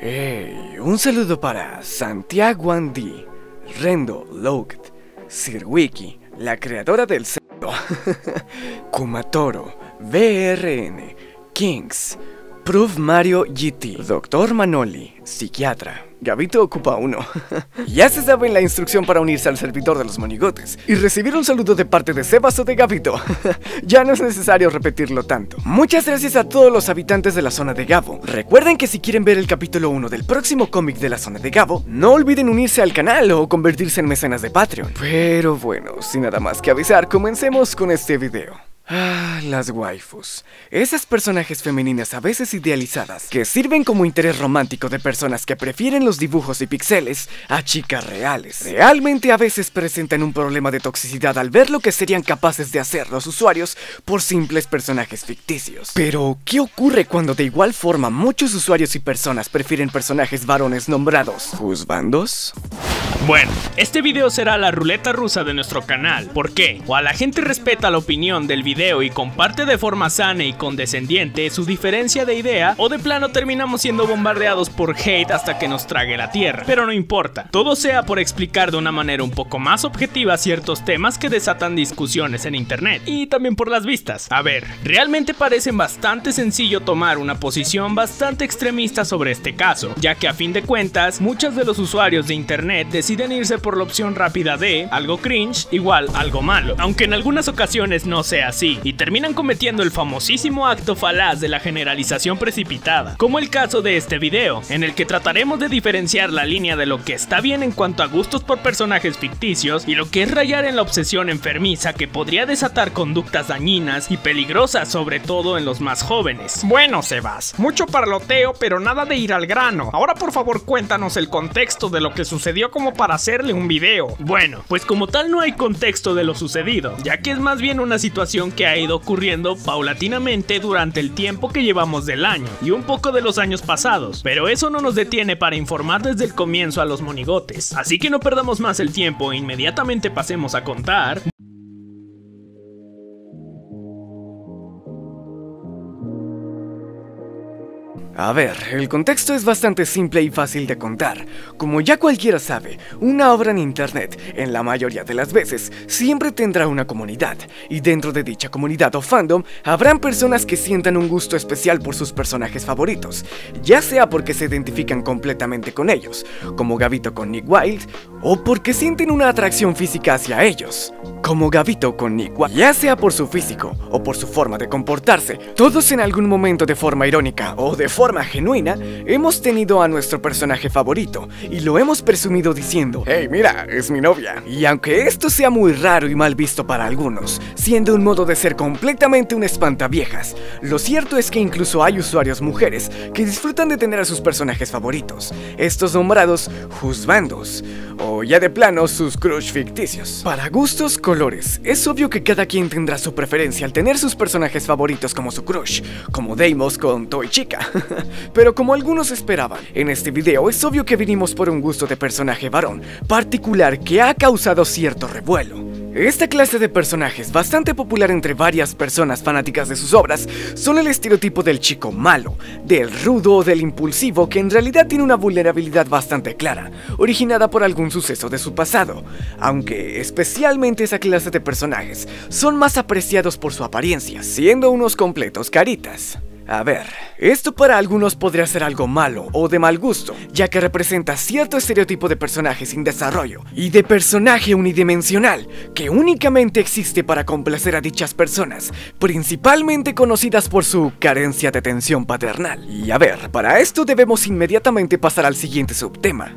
Un saludo para Santiago Andy, Rendo Logt, Sirwiki, la creadora del cerdo, Kumatoro, BRN, Kings, Proof Mario GT, Dr. Manoli, psiquiatra. Gabito ocupa uno. Ya se sabe la instrucción para unirse al servidor de los monigotes y recibir un saludo de parte de Sebas o de Gabito. Ya no es necesario repetirlo tanto. Muchas gracias a todos los habitantes de la zona de Gabo. Recuerden que si quieren ver el capítulo 1 del próximo cómic de la zona de Gabo, no olviden unirse al canal o convertirse en mecenas de Patreon. Pero bueno, sin nada más que avisar, comencemos con este video. Las waifus. Esas personajes femeninas a veces idealizadas que sirven como interés romántico de personas que prefieren los dibujos y píxeles a chicas reales. Realmente a veces presentan un problema de toxicidad al ver lo que serían capaces de hacer los usuarios por simples personajes ficticios. Pero, ¿qué ocurre cuando de igual forma muchos usuarios y personas prefieren personajes varones nombrados juzbandos? Bueno, este video será la ruleta rusa de nuestro canal. ¿Por qué? O a la gente respeta la opinión del video y comparte de forma sana y condescendiente su diferencia de idea, o de plano terminamos siendo bombardeados por hate hasta que nos trague la tierra. Pero no importa, todo sea por explicar de una manera un poco más objetiva ciertos temas que desatan discusiones en internet, y también por las vistas. A ver, realmente parece bastante sencillo tomar una posición bastante extremista sobre este caso, ya que a fin de cuentas, muchos de los usuarios de internet deciden irse por la opción rápida de algo cringe igual algo malo, aunque en algunas ocasiones no sea así, y terminan cometiendo el famosísimo acto falaz de la generalización precipitada, como el caso de este video, en el que trataremos de diferenciar la línea de lo que está bien en cuanto a gustos por personajes ficticios y lo que es rayar en la obsesión enfermiza que podría desatar conductas dañinas y peligrosas, sobre todo en los más jóvenes. Bueno, Sebas, mucho parloteo pero nada de ir al grano. Ahora por favor cuéntanos el contexto de lo que sucedió como para hacerle un video. Bueno, pues como tal no hay contexto de lo sucedido, ya que es más bien una situación que ha ido ocurriendo paulatinamente durante el tiempo que llevamos del año y un poco de los años pasados, pero eso no nos detiene para informar desde el comienzo a los monigotes, así que no perdamos más el tiempo e inmediatamente pasemos a contar. A ver, el contexto es bastante simple y fácil de contar. Como ya cualquiera sabe, una obra en internet, en la mayoría de las veces, siempre tendrá una comunidad, y dentro de dicha comunidad o fandom, habrán personas que sientan un gusto especial por sus personajes favoritos, ya sea porque se identifican completamente con ellos, como Gabito con Nick Wilde, o porque sienten una atracción física hacia ellos, como Gabito con Nick Wilde, ya sea por su físico o por su forma de comportarse. Todos en algún momento de forma irónica o de forma genuina, hemos tenido a nuestro personaje favorito y lo hemos presumido diciendo: hey, mira, es mi novia. Y aunque esto sea muy raro y mal visto para algunos, siendo un modo de ser completamente un espantaviejas, lo cierto es que incluso hay usuarios mujeres que disfrutan de tener a sus personajes favoritos, estos nombrados juzbandos, o ya de plano sus crush ficticios. Para gustos, colores, es obvio que cada quien tendrá su preferencia al tener sus personajes favoritos como su crush, como Deimos con Toy Chica. Pero como algunos esperaban, en este video es obvio que vinimos por un gusto de personaje varón particular que ha causado cierto revuelo. Esta clase de personajes, bastante popular entre varias personas fanáticas de sus obras, son el estereotipo del chico malo, del rudo o del impulsivo que en realidad tiene una vulnerabilidad bastante clara, originada por algún suceso de su pasado, aunque especialmente esa clase de personajes son más apreciados por su apariencia, siendo unos completos caritas. A ver, esto para algunos podría ser algo malo o de mal gusto, ya que representa cierto estereotipo de personaje sin desarrollo y de personaje unidimensional que únicamente existe para complacer a dichas personas, principalmente conocidas por su carencia de atención paternal. Y a ver, para esto debemos inmediatamente pasar al siguiente subtema.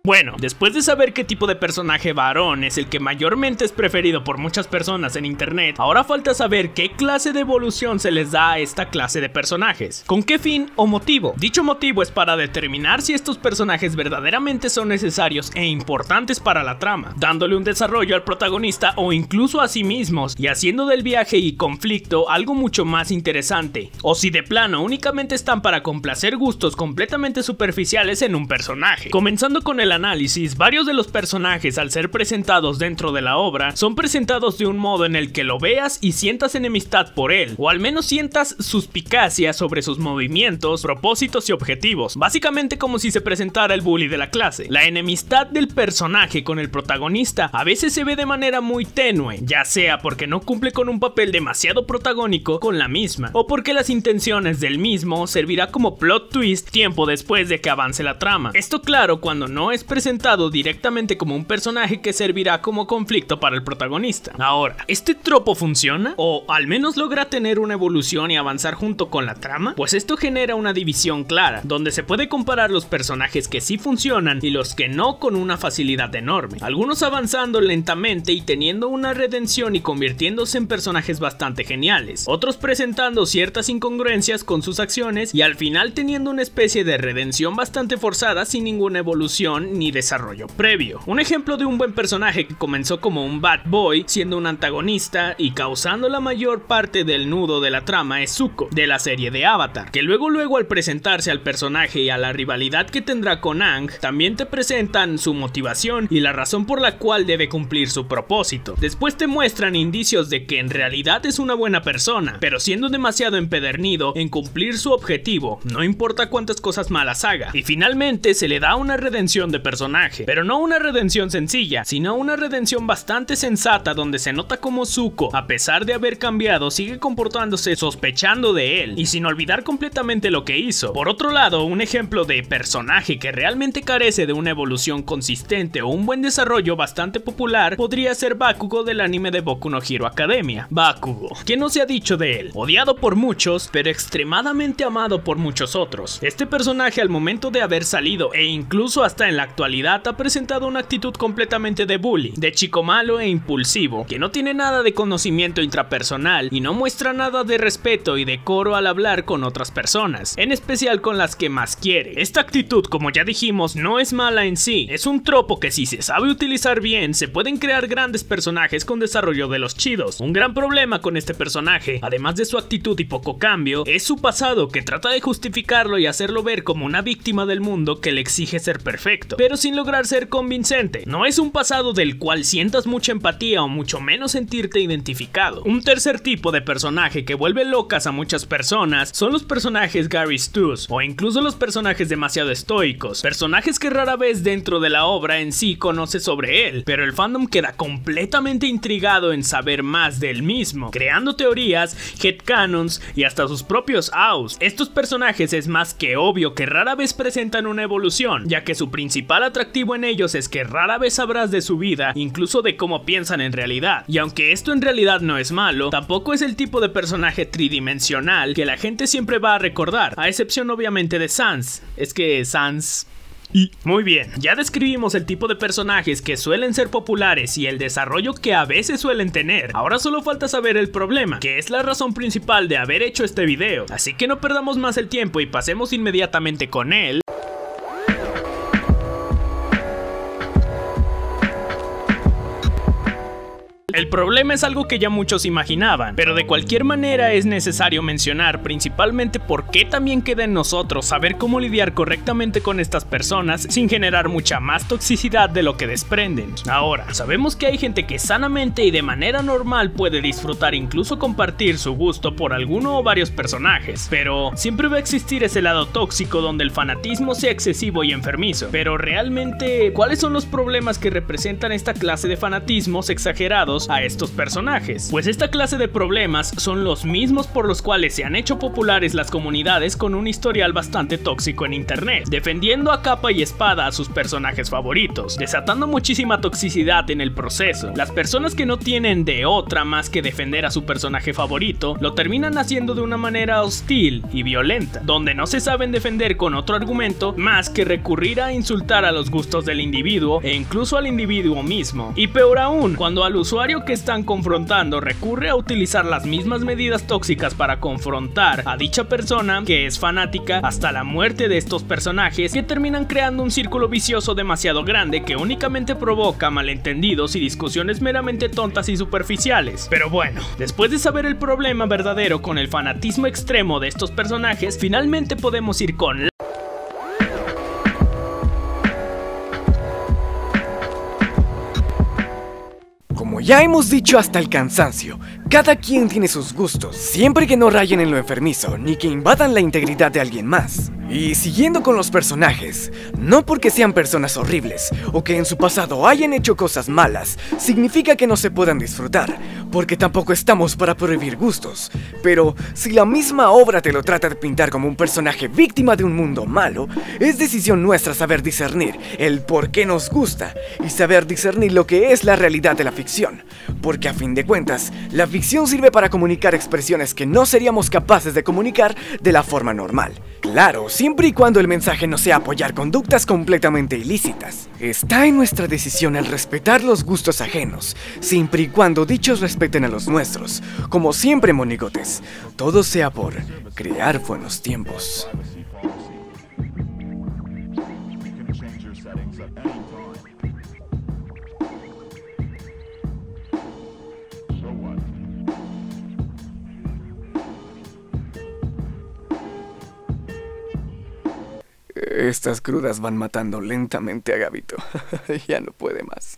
Bueno, después de saber qué tipo de personaje varón es el que mayormente es preferido por muchas personas en internet, ahora falta saber qué clase de evolución se les da a esta clase de personajes. ¿Con qué fin o motivo? Dicho motivo es para determinar si estos personajes verdaderamente son necesarios e importantes para la trama, dándole un desarrollo al protagonista o incluso a sí mismos, y haciendo del viaje y conflicto algo mucho más interesante, o si de plano únicamente están para complacer gustos completamente superficiales en un personaje. Comenzando con el análisis, varios de los personajes al ser presentados dentro de la obra son presentados de un modo en el que lo veas y sientas enemistad por él, o al menos sientas suspicacia sobre sus movimientos, propósitos y objetivos, básicamente como si se presentara el bully de la clase. La enemistad del personaje con el protagonista a veces se ve de manera muy tenue, ya sea porque no cumple con un papel demasiado protagónico con la misma, o porque las intenciones del mismo servirá como plot twist tiempo después de que avance la trama. Esto claro cuando no es presentado directamente como un personaje que servirá como conflicto para el protagonista. Ahora, ¿este tropo funciona? ¿O al menos logra tener una evolución y avanzar junto con la trama? Pues esto genera una división clara, donde se puede comparar los personajes que sí funcionan y los que no con una facilidad enorme, algunos avanzando lentamente y teniendo una redención y convirtiéndose en personajes bastante geniales, otros presentando ciertas incongruencias con sus acciones y al final teniendo una especie de redención bastante forzada sin ninguna evolución ni desarrollo previo. Un ejemplo de un buen personaje que comenzó como un bad boy siendo un antagonista y causando la mayor parte del nudo de la trama es Zuko, de la serie de Avatar, que luego al presentarse al personaje y a la rivalidad que tendrá con Aang, también te presentan su motivación y la razón por la cual debe cumplir su propósito. Después te muestran indicios de que en realidad es una buena persona, pero siendo demasiado empedernido en cumplir su objetivo, no importa cuántas cosas malas haga. Y finalmente se le da una redención de personaje, pero no una redención sencilla, sino una redención bastante sensata donde se nota como Zuko, a pesar de haber cambiado, sigue comportándose sospechando de él y sin olvidar completamente lo que hizo. Por otro lado, un ejemplo de personaje que realmente carece de una evolución consistente o un buen desarrollo bastante popular podría ser Bakugo del anime de Boku no Hero Academia. Bakugo, ¿qué no se ha dicho de él? Odiado por muchos, pero extremadamente amado por muchos otros. Este personaje al momento de haber salido e incluso hasta en la actualidad ha presentado una actitud completamente de bully, de chico malo e impulsivo, que no tiene nada de conocimiento intrapersonal y no muestra nada de respeto y decoro al hablar con otras personas, en especial con las que más quiere. Esta actitud, como ya dijimos, no es mala en sí, es un tropo que si se sabe utilizar bien, se pueden crear grandes personajes con desarrollo de los chidos. Un gran problema con este personaje, además de su actitud y poco cambio, es su pasado, que trata de justificarlo y hacerlo ver como una víctima del mundo que le exige ser perfecto, pero sin lograr ser convincente. No es un pasado del cual sientas mucha empatía o mucho menos sentirte identificado. Un tercer tipo de personaje que vuelve locas a muchas personas son los personajes Gary Stu's, o incluso los personajes demasiado estoicos, personajes que rara vez dentro de la obra en sí conoce sobre él, pero el fandom queda completamente intrigado en saber más del mismo, creando teorías, headcanons y hasta sus propios AUs. Estos personajes es más que obvio que rara vez presentan una evolución, ya que su principal atractivo en ellos es que rara vez sabrás de su vida, incluso de cómo piensan en realidad, y aunque esto en realidad no es malo, tampoco es el tipo de personaje tridimensional que la gente siempre va a recordar, a excepción obviamente de Sans. Es que Sans... Y muy bien, ya describimos el tipo de personajes que suelen ser populares y el desarrollo que a veces suelen tener. Ahora solo falta saber el problema, que es la razón principal de haber hecho este video. Así que no perdamos más el tiempo y pasemos inmediatamente con él. El problema es algo que ya muchos imaginaban, pero de cualquier manera es necesario mencionar, principalmente porque también queda en nosotros saber cómo lidiar correctamente con estas personas sin generar mucha más toxicidad de lo que desprenden. Ahora, sabemos que hay gente que sanamente y de manera normal puede disfrutar, incluso compartir su gusto por alguno o varios personajes, pero siempre va a existir ese lado tóxico donde el fanatismo sea excesivo y enfermizo. Pero realmente, ¿cuáles son los problemas que representan esta clase de fanatismos exagerados a estos personajes? Pues esta clase de problemas son los mismos por los cuales se han hecho populares las comunidades con un historial bastante tóxico en internet, defendiendo a capa y espada a sus personajes favoritos, desatando muchísima toxicidad en el proceso. Las personas que no tienen de otra más que defender a su personaje favorito, lo terminan haciendo de una manera hostil y violenta, donde no se saben defender con otro argumento más que recurrir a insultar a los gustos del individuo e incluso al individuo mismo. Y peor aún, cuando al usuario que están confrontando recurre a utilizar las mismas medidas tóxicas para confrontar a dicha persona que es fanática hasta la muerte de estos personajes, que terminan creando un círculo vicioso demasiado grande que únicamente provoca malentendidos y discusiones meramente tontas y superficiales. Pero bueno, después de saber el problema verdadero con el fanatismo extremo de estos personajes, finalmente podemos ir con ya hemos dicho hasta el cansancio, cada quien tiene sus gustos, siempre que no rayen en lo enfermizo, ni que invadan la integridad de alguien más. Y siguiendo con los personajes, no porque sean personas horribles, o que en su pasado hayan hecho cosas malas, significa que no se puedan disfrutar, porque tampoco estamos para prohibir gustos. Pero si la misma obra te lo trata de pintar como un personaje víctima de un mundo malo, es decisión nuestra saber discernir el por qué nos gusta, y saber discernir lo que es la realidad de la ficción, porque a fin de cuentas, la ficción sirve para comunicar expresiones que no seríamos capaces de comunicar de la forma normal. Claro, siempre y cuando el mensaje no sea apoyar conductas completamente ilícitas. Está en nuestra decisión el respetar los gustos ajenos, siempre y cuando dichos respeten a los nuestros. Como siempre, monigotes, todo sea por crear buenos tiempos. Estas crudas van matando lentamente a Gabito. Ya no puede más.